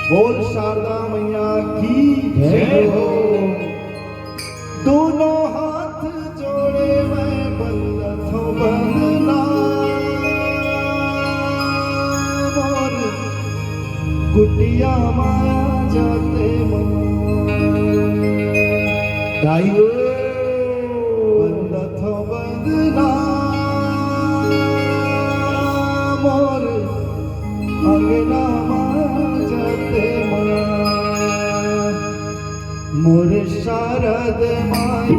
बोल शारदा मैया की जय हो। दोनों हाथ जोड़े मैं बंदो बंदना मोर कुटिया माया जाते मन गाइयो बंदो बंदना मोर अंगना मोर शारद माई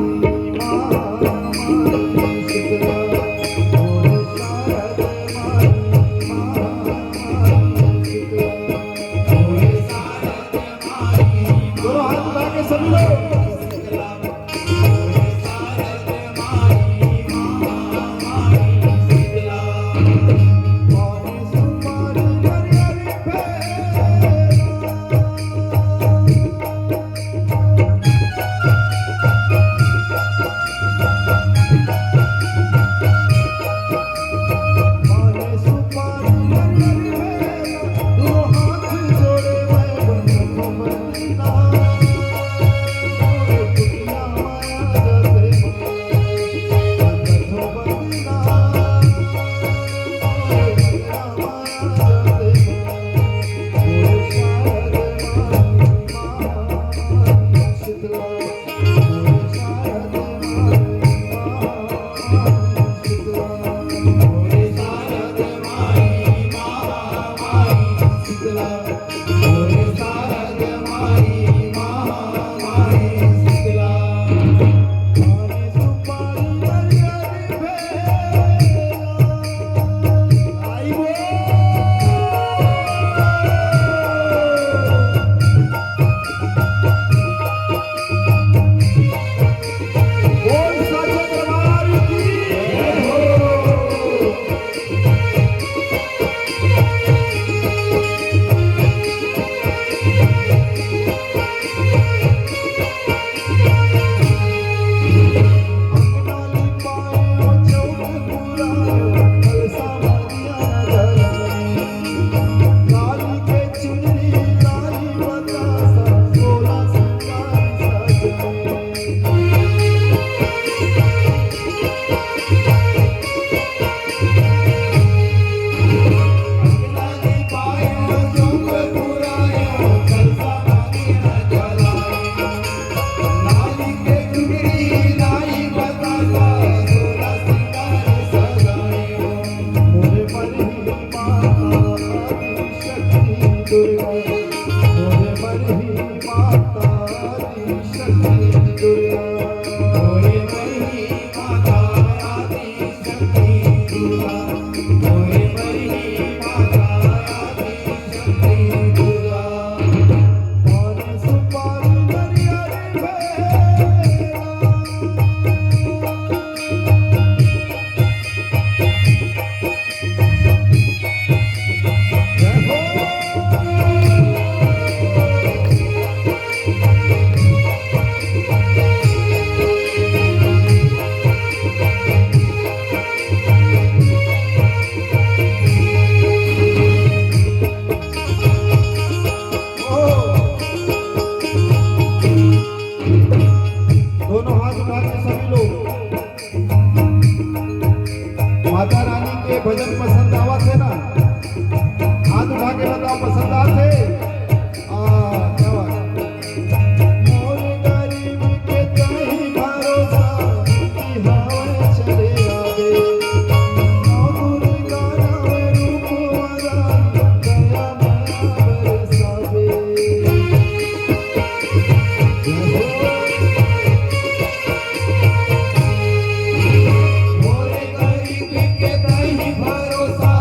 सभी लोग माता रानी के भजन पसंद आवा थे ना, हाथ उठा के बताओ पसंद आते। क्या बात। मोर गरीब के कहीं भरोसा कि हवा चले आवे, दुर्गा नाम रूप वरान दया माया बरसावे। भरोसा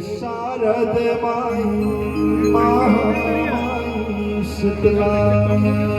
शारद माई महामाई शीतला